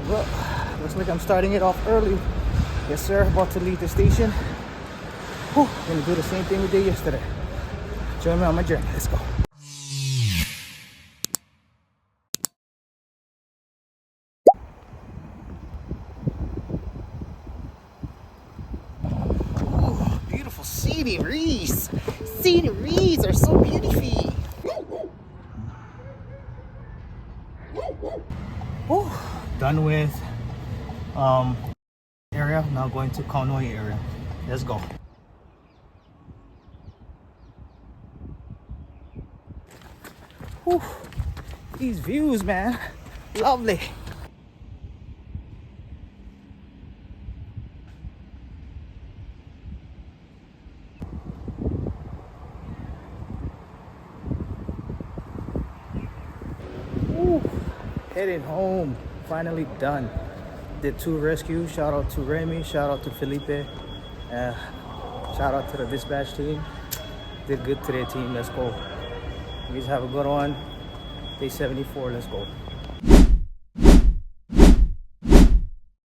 Well, looks like I'm starting it off early. Yes, sir. About to leave the station. Whew, gonna do the same thing we did yesterday. Join me on my journey. Let's go. Ooh, beautiful sceneries. Sceneries are so beautiful. Whew, done with area. Now going to Kaunoi area. Let's go. Whew, these views, man, lovely. Whew, heading home. Finally done. Did 2 rescues. Shout out to Remy. Shout out to Felipe. Shout out to the dispatch team. Did good today, team. Let's go. You guys have a good one. Day 74. Let's go.